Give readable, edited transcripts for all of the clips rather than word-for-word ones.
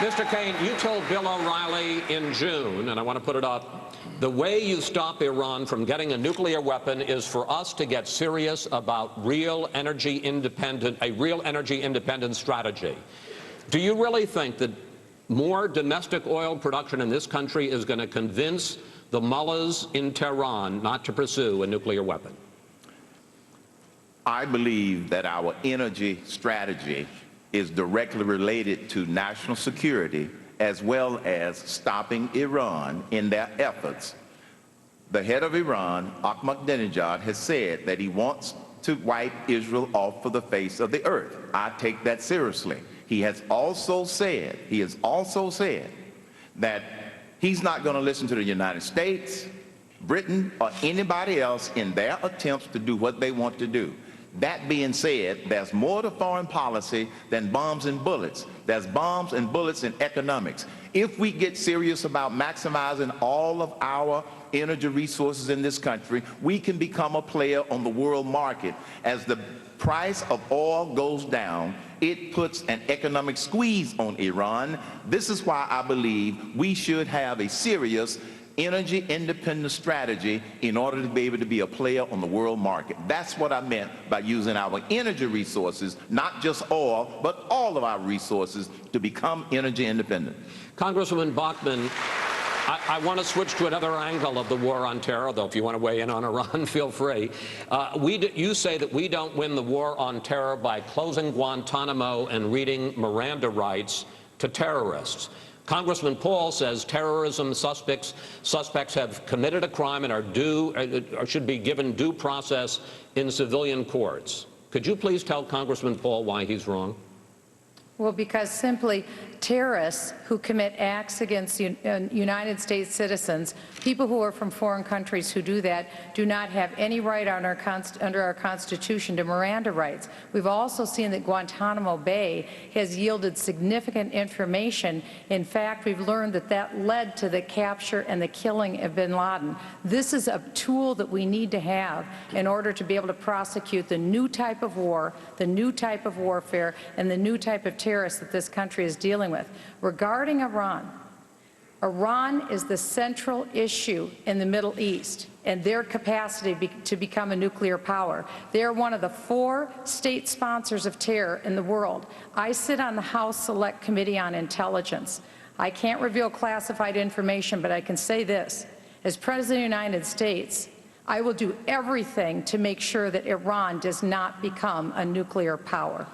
Mr. Cain, you told Bill O'Reilly in June, and I want to put it up, the way you stop Iran from getting a nuclear weapon is for us to get serious about a real energy independent strategy. Do you really think that more domestic oil production in this country is going to convince the mullahs in Tehran not to pursue a nuclear weapon? I believe that our energy strategy is directly related to national security as well as stopping Iran in their efforts. The head of Iran, Ahmadinejad, has said that he wants to wipe Israel off of the face of the earth. I take that seriously. He has also said that he's not going to listen to the United States, Britain, or anybody else in their attempts to do what they want to do. That being said, there's more to foreign policy than bombs and bullets. There's bombs and bullets in economics. If we get serious about maximizing all of our energy resources in this country, we can become a player on the world market. As the price of oil goes down, it puts an economic squeeze on Iran. This is why I believe we should have a serious energy independent strategy in order to be able to be a player on the world market. That's what I meant by using our energy resources, not just oil, but all of our resources to become energy independent. Congresswoman Bachmann, I want to switch to another angle of the war on terror, though if you want to weigh in on Iran, feel free. You say that we don't win the war on terror by closing Guantanamo and reading Miranda rights to terrorists. Congressman Paul says terrorism suspects have committed a crime and are should be given due process in civilian courts. Could you please tell Congressman Paul why he's wrong? Well, because simply terrorists who commit acts against United States citizens, people who are from foreign countries who do that, do not have any right under our Constitution to Miranda rights. We've also seen that Guantanamo Bay has yielded significant information. In fact, we've learned that that led to the capture and the killing of bin Laden. This is a tool that we need to have in order to be able to prosecute the new type of war, the new type of warfare, and the new type of terrorists that this country is dealing with. Regarding Iran, Iran is the central issue in the Middle East and their capacity to become a nuclear power. They are one of the 4 state sponsors of terror in the world. I sit on the House Select Committee on Intelligence. I can't reveal classified information, but I can say this. As President of the United States, I will do everything to make sure that Iran does not become a nuclear power.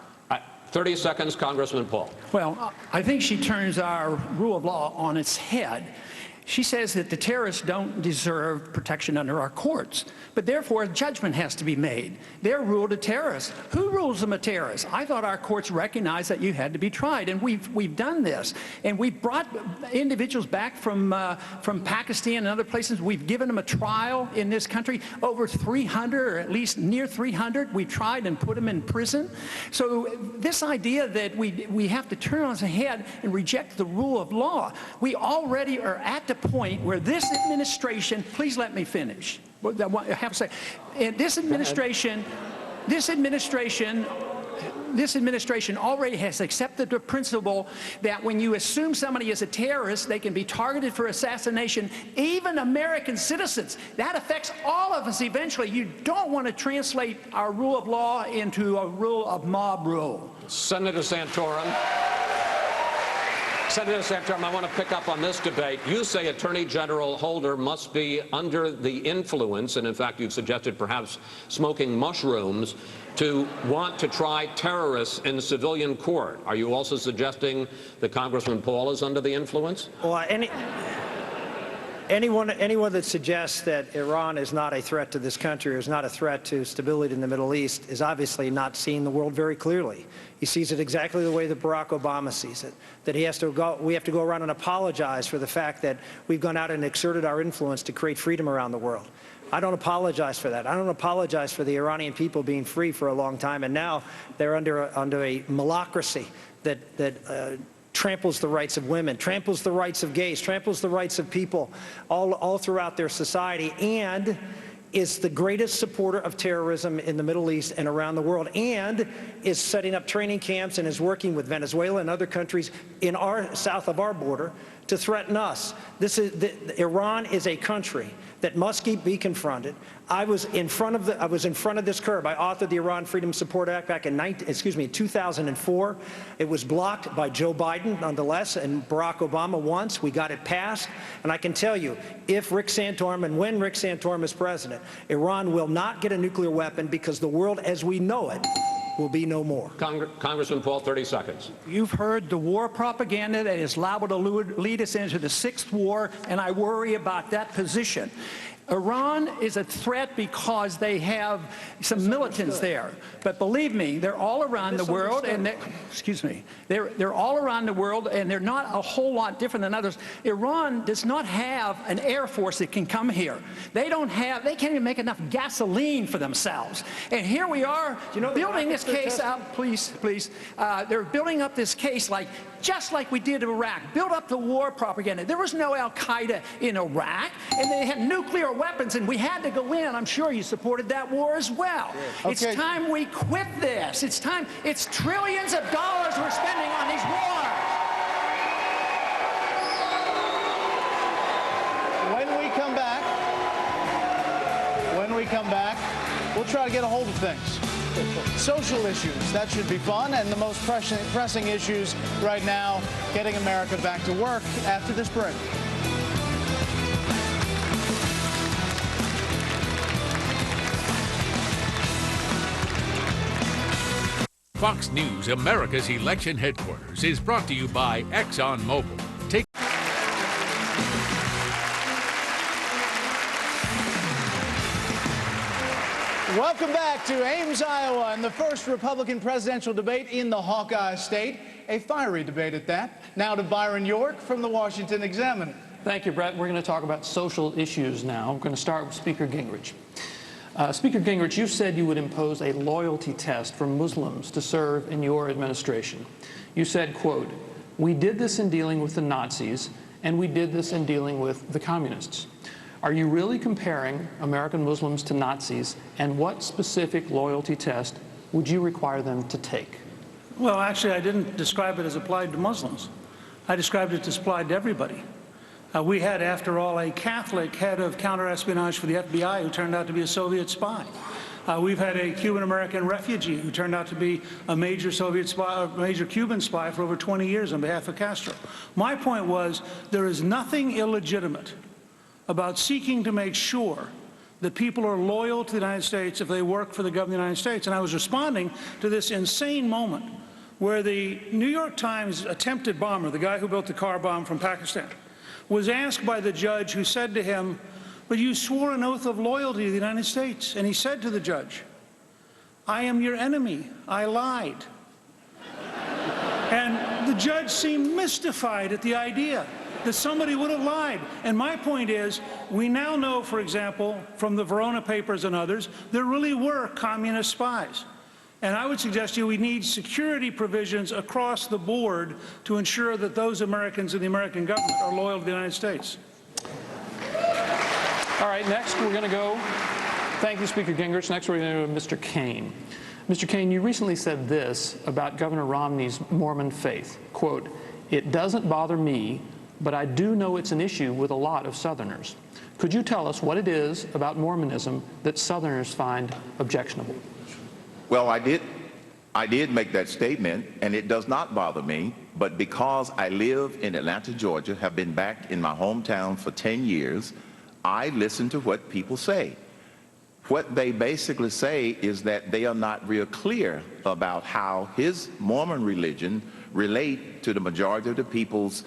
30 seconds, Congressman Paul. Well, I think she turns our rule of law on its head. She says that the terrorists don't deserve protection under our courts, but therefore a judgment has to be made. They're ruled a terrorist. Who rules them a terrorist? I thought our courts recognized that you had to be tried, and we've done this. And we've brought individuals back from Pakistan and other places. We've given them a trial in this country. Over 300, or at least near 300, we tried and put them in prison. So this idea that we have to turn on its head and reject the rule of law, we already are at the point where this administration, please let me finish. I have to say, this administration already has accepted the principle that when you assume somebody is a terrorist, they can be targeted for assassination, even American citizens. That affects all of us eventually. You don't want to translate our rule of law into a rule of mob rule. Senator Santorum. Senator Santorum, I want to pick up on this debate. You say Attorney General Holder must be under the influence, and in fact you've suggested perhaps smoking mushrooms, to want to try terrorists in civilian court. Are you also suggesting that Congressman Paul is under the influence? Well, anyone that suggests that Iran is not a threat to this country or is not a threat to stability in the Middle East is obviously not seeing the world very clearly. He sees it exactly the way that Barack Obama sees it, that we have to go around and apologize for the fact that we've gone out and exerted our influence to create freedom around the world. I don't apologize for that. I don't apologize for the Iranian people being free for a long time, and now they're under a malocracy that tramples the rights of women, tramples the rights of gays, tramples the rights of people all throughout their society, and is the greatest supporter of terrorism in the Middle East and around the world, and is setting up training camps and is working with Venezuela and other countries in south of our border to threaten us. Iran is a country that must be confronted. I was in front of this curve. I authored the Iran Freedom Support Act back in 2004. It was blocked by Joe Biden, nonetheless, and Barack Obama once. We got it passed. And I can tell you, if Rick Santorum and when Rick Santorum is president, Iran will not get a nuclear weapon because the world as we know it will be no more. Congressman Paul, 30 seconds. You've heard the war propaganda that is liable to lead us into the sixth war, and I worry about that position. Iran is a threat because they have some militants there. But believe me, they're all around the world, and they're all around the world, and they're not a whole lot different than others. Iran does not have an air force that can come here. They can't even make enough gasoline for themselves. And here we are building this case up, please. They're building up this case just like we did in Iraq. Build up the war propaganda. There was no Al-Qaeda in Iraq, and they had nuclear weapons, and we had to go in. I'm sure you supported that war as well. Okay. It's time we quit this. It's time. It's trillions of dollars we're spending on these wars. When we come back, we'll try to get a hold of things. Social issues, that should be fun, and the most pressing issues right now, getting America back to work after this break. Fox News, America's election headquarters, is brought to you by ExxonMobil. Welcome back to Ames, Iowa, and the first Republican presidential debate in the Hawkeye State. A fiery debate at that. Now to Byron York from the Washington Examiner. Thank you, Brett. We're going to talk about social issues now. We're going to start with Speaker Gingrich. Speaker Gingrich, you said you would impose a loyalty test for Muslims to serve in your administration. You said, quote, "We did this in dealing with the Nazis, and we did this in dealing with the communists." Are you really comparing American Muslims to Nazis, and what specific loyalty test would you require them to take? Well, actually, I didn't describe it as applied to Muslims. I described it as applied to everybody. We had, after all, a Catholic head of counterespionage for the FBI who turned out to be a Soviet spy. We've had a Cuban-American refugee who turned out to be a major Soviet spy, a major Cuban spy for over 20 years on behalf of Castro. My point was, there is nothing illegitimate about seeking to make sure that people are loyal to the United States if they work for the government of the United States. And I was responding to this insane moment where the New York Times attempted bomber, the guy who built the car bomb from Pakistan, was asked by the judge, who said to him, "But you swore an oath of loyalty to the United States." And he said to the judge, "I am your enemy. I lied." And the judge seemed mystified at the idea that somebody would have lied. And my point is, we now know, for example, from the Verona papers and others, there really were communist spies. And I would suggest to you we need security provisions across the board to ensure that those Americans in the American government are loyal to the United States. All right, next we're going to go. Thank you, Speaker Gingrich. Next we're going to go to Mr. Cain. Mr. Cain, you recently said this about Governor Romney's Mormon faith. Quote, "It doesn't bother me, but I do know it's an issue with a lot of Southerners." Could you tell us what it is about Mormonism that Southerners find objectionable? Well, I did make that statement, and it does not bother me, but because I live in Atlanta, Georgia, have been back in my hometown for 10 years, I listen to what people say. What they basically say is that they are not real clear about how his Mormon religion relate to the majority of the people's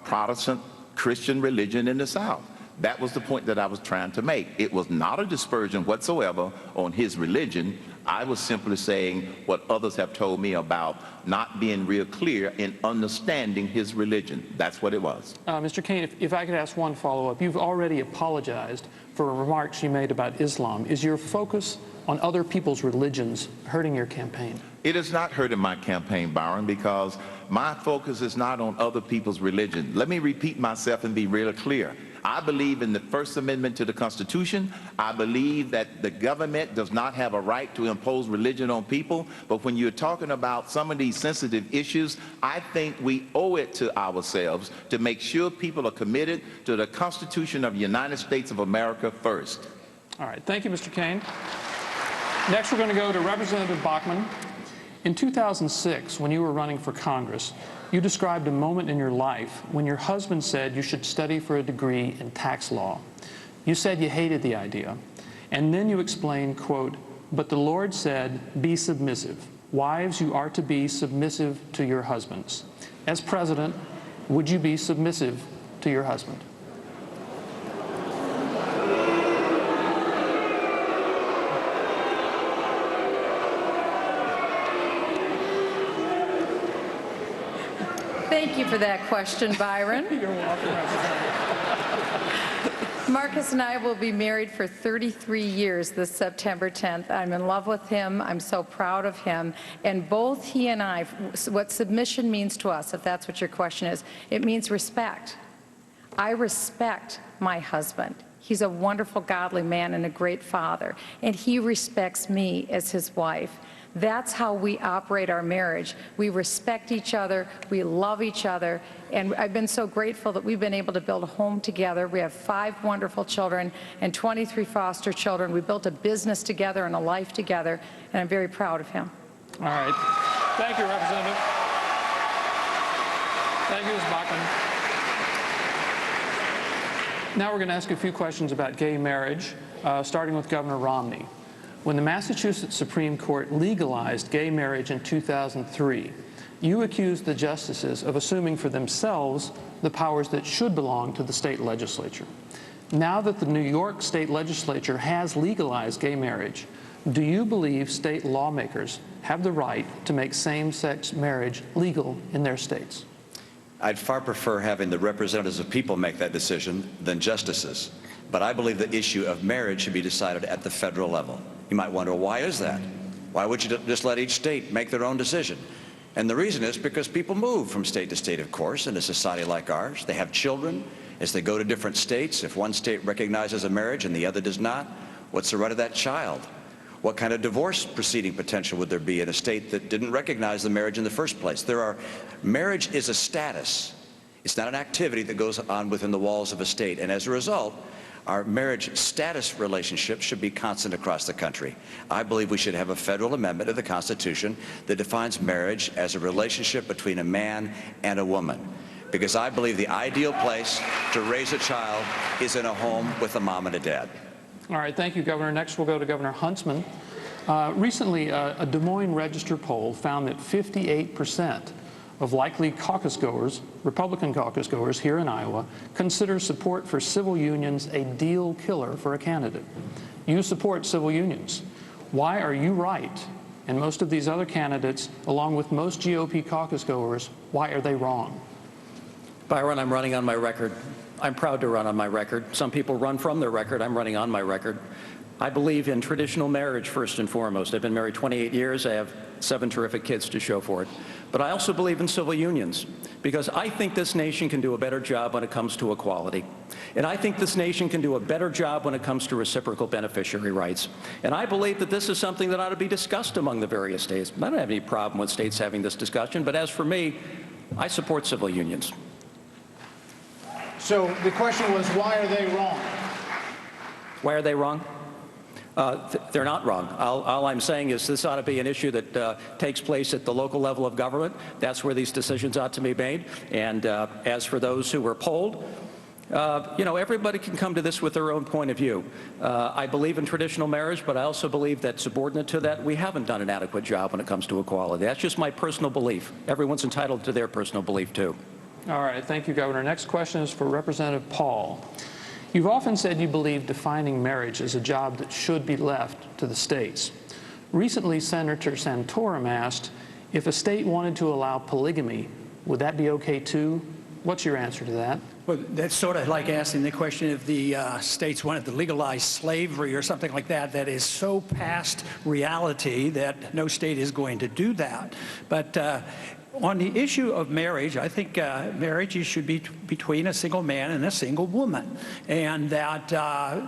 Protestant Christian religion in the South. That was the point that I was trying to make. It was not a dispersion whatsoever on his religion. I was simply saying what others have told me about not being real clear in understanding his religion. That's what it was. Mr. Cain, if I could ask one follow-up. You've already apologized for remarks you made about Islam. Is your focus on other people's religions hurting your campaign? It is not hurting my campaign, Byron, because my focus is not on other people's religion. Let me repeat myself and be really clear. I believe in the First Amendment to the Constitution. I believe that the government does not have a right to impose religion on people. But when you're talking about some of these sensitive issues, I think we owe it to ourselves to make sure people are committed to the Constitution of the United States of America first. All right. Thank you, Mr. Cain. Next, we're going to go to Representative Bachmann. In 2006, when you were running for Congress, you described a moment in your life when your husband said you should study for a degree in tax law. You said you hated the idea. And then you explained, quote, "But the Lord said, be submissive. Wives, you are to be submissive to your husbands." As president, would you be submissive to your husband? Thank you for that question, Byron. You're welcome, Representative. Marcus and I will be married for 33 years this September 10th. I'm in love with him. I'm so proud of him. And both he and I, what submission means to us, if that's what your question is, it means respect. I respect my husband. He's a wonderful, godly man and a great father. And he respects me as his wife. That's how we operate our marriage. We respect each other, we love each other, and I've been so grateful that we've been able to build a home together. We have 5 wonderful children and 23 foster children. We built a business together and a life together, and I'm very proud of him. All right. Thank you, Representative. Thank you, Ms. Bachmann. Now we're going to ask a few questions about gay marriage, starting with Governor Romney. When the Massachusetts Supreme Court legalized gay marriage in 2003, you accused the justices of assuming for themselves the powers that should belong to the state legislature. Now that the New York state legislature has legalized gay marriage, do you believe state lawmakers have the right to make same-sex marriage legal in their states? I'd far prefer having the representatives of people make that decision than justices. But I believe the issue of marriage should be decided at the federal level. You might wonder, why is that? Why would you just let each state make their own decision? And the reason is because people move from state to state, of course, in a society like ours. They have children. As they go to different states, if one state recognizes a marriage and the other does not, what's the right of that child? What kind of divorce proceeding potential would there be in a state that didn't recognize the marriage in the first place? Marriage is a status. It's not an activity that goes on within the walls of a state. And as a result, our marriage status relationship should be constant across the country. I believe we should have a federal amendment of the Constitution that defines marriage as a relationship between a man and a woman. Because I believe the ideal place to raise a child is in a home with a mom and a dad. All right, thank you, Governor. Next, we'll go to Governor Huntsman. Recently, a Des Moines Register poll found that 58% of likely caucus goers, Republican caucus goers here in Iowa, consider support for civil unions a deal killer for a candidate. You support civil unions. Why are you right? And most of these other candidates, along with most GOP caucus goers, why are they wrong? Byron, I'm running on my record. I'm proud to run on my record. Some people run from their record. I'm running on my record. I believe in traditional marriage first and foremost. I've been married 28 years. I have 7 terrific kids to show for it. But I also believe in civil unions because I think this nation can do a better job when it comes to equality. And I think this nation can do a better job when it comes to reciprocal beneficiary rights. And I believe that this is something that ought to be discussed among the various states. I don't have any problem with states having this discussion, but as for me, I support civil unions. So the question was, why are they wrong? Why are they wrong? They're not wrong. All I'm saying is this ought to be an issue that takes place at the local level of government. That's where these decisions ought to be made. And as for those who were polled, you know, everybody can come to this with their own point of view. I believe in traditional marriage, but I also believe that subordinate to that, we haven't done an adequate job when it comes to equality. That's just my personal belief. Everyone's entitled to their personal belief, too. All right, thank you, Governor. Next question is for Representative Paul. You've often said you believe defining marriage is a job that should be left to the states. Recently, Senator Santorum asked, if a state wanted to allow polygamy, would that be okay too? What's your answer to that? Well, that's sort of like asking the question if the states wanted to legalize slavery or something like that. That is so past reality that no state is going to do that. But On the issue of marriage, I think marriage should be between a single man and a single woman, and that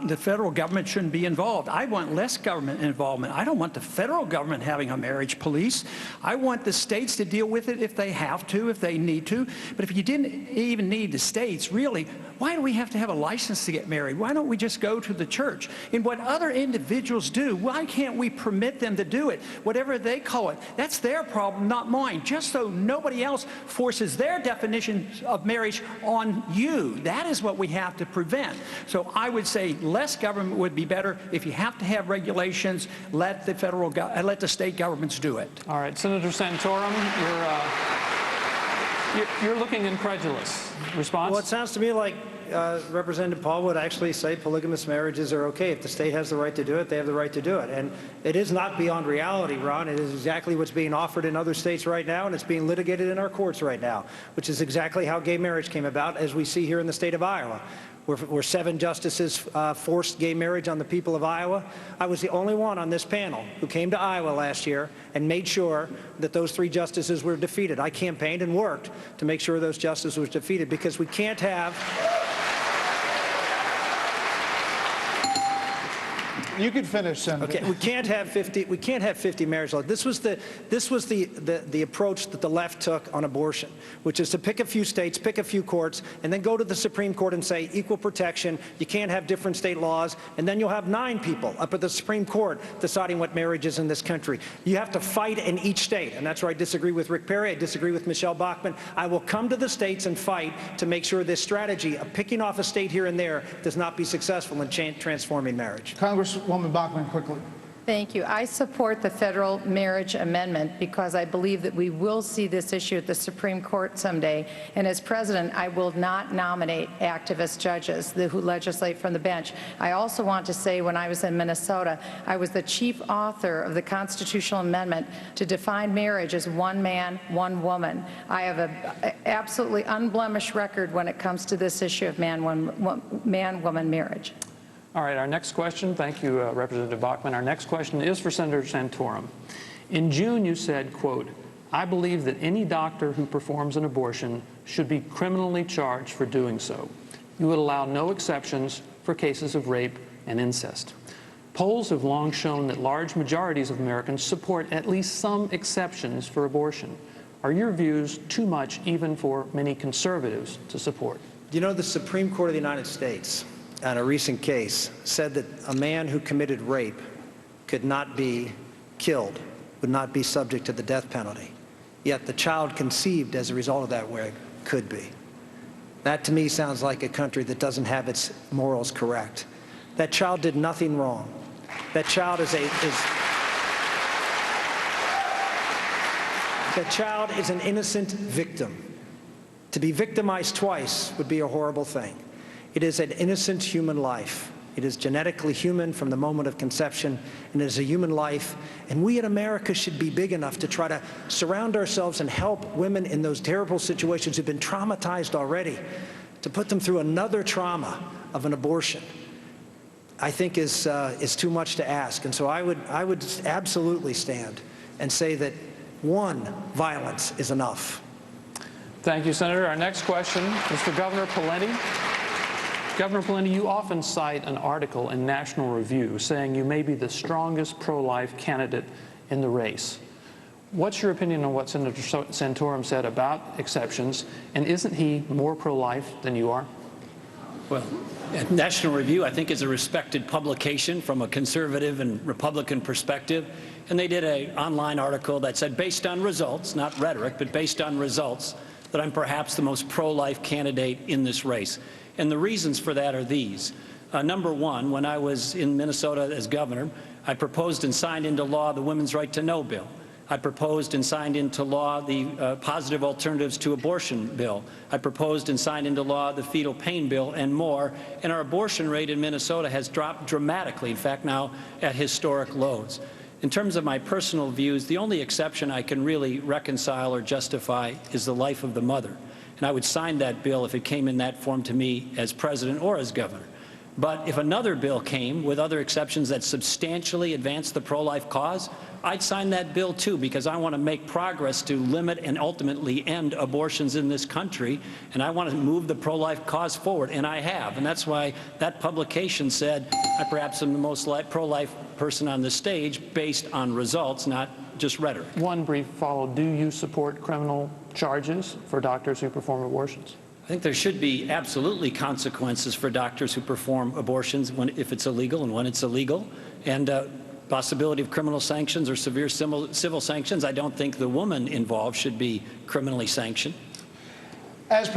the federal government shouldn't be involved. I want less government involvement. I don't want the federal government having a marriage police. I want the states to deal with it if they have to, if they need to. But if you didn't even need the states, really, why do we have to have a license to get married? Why don't we just go to the church? And what other individuals do, why can't we permit them to do it? Whatever they call it, that's their problem, not mine. Just so nobody else forces their definition of marriage on you. That is what we have to prevent. So I would say less government would be better. If you have to have regulations, let the state governments do it. All right, Senator Santorum, you're looking incredulous. Response? Well, it sounds to me like Representative Paul would actually say polygamous marriages are okay. If the state has the right to do it, they have the right to do it. And it is not beyond reality, Ron. It is exactly what's being offered in other states right now, and it's being litigated in our courts right now, which is exactly how gay marriage came about, as we see here in the state of Iowa, where 7 justices forced gay marriage on the people of Iowa. I was the only one on this panel who came to Iowa last year and made sure that those 3 justices were defeated. I campaigned and worked to make sure those justices were defeated, because we can't have... You can finish, Senator. Okay, we can't have 50 marriage laws. This was the approach that the left took on abortion, which is to pick a few states, pick a few courts, and then go to the Supreme Court and say equal protection. You can't have different state laws, and then you'll have 9 people up at the Supreme Court deciding what marriage is in this country. You have to fight in each state, and that's where I disagree with Rick Perry. I disagree with Michele Bachmann. I will come to the states and fight to make sure this strategy of picking off a state here and there does not be successful in transforming marriage. Congresswoman Bachmann, quickly. Thank you. I support the federal marriage amendment because I believe that we will see this issue at the Supreme Court someday. And as president, I will not nominate activist judges who legislate from the bench. I also want to say, when I was in Minnesota, I was the chief author of the constitutional amendment to define marriage as one man, one woman. I have an absolutely unblemished record when it comes to this issue of man-woman marriage. All right, our next question, thank you, Representative Bachmann. Our next question is for Senator Santorum. In June, you said, quote, "I believe that any doctor who performs an abortion should be criminally charged for doing so. You would allow no exceptions for cases of rape and incest. Polls have long shown that large majorities of Americans support at least some exceptions for abortion. Are your views too much even for many conservatives to support?" You know, the Supreme Court of the United States, on a recent case, said that a man who committed rape could not be killed, would not be subject to the death penalty. Yet the child conceived as a result of that rape could be. That to me sounds like a country that doesn't have its morals correct. That child did nothing wrong. That child is an innocent victim. To be victimized twice would be a horrible thing. It is an innocent human life. It is genetically human from the moment of conception, and it is a human life. And we in America should be big enough to try to surround ourselves and help women in those terrible situations who've been traumatized already, to put them through another trauma of an abortion, I think is too much to ask. And so I would absolutely stand and say that one violence is enough. Thank you, Senator. Our next question is for Governor Pawlenty. Governor Pawlenty, you often cite an article in National Review saying you may be the strongest pro-life candidate in the race. What's your opinion on what Senator Santorum said about exceptions, and isn't he more pro-life than you are? Well, National Review, I think, is a respected publication from a conservative and Republican perspective, and they did an online article that said, based on results, not rhetoric, but based on results, that I'm perhaps the most pro-life candidate in this race. And the reasons for that are these. Number one, when I was in Minnesota as governor, I proposed and signed into law the Women's Right to Know bill. I proposed and signed into law the Positive Alternatives to Abortion bill. I proposed and signed into law the Fetal Pain bill and more. And our abortion rate in Minnesota has dropped dramatically, in fact, now at historic lows. In terms of my personal views, the only exception I can really reconcile or justify is the life of the mother. And I would sign that bill if it came in that form to me as president or as governor. But if another bill came with other exceptions that substantially advanced the pro-life cause, I'd sign that bill too, because I want to make progress to limit and ultimately end abortions in this country, and I want to move the pro-life cause forward, and I have. And that's why that publication said I perhaps am the most pro-life person on the stage based on results, not just rhetoric. One brief follow. Do you support criminal charges for doctors who perform abortions? I think there should be absolutely consequences for doctors who perform abortions if it's illegal and when it's illegal, and possibility of criminal sanctions or severe civil sanctions. I don't think the woman involved should be criminally sanctioned. As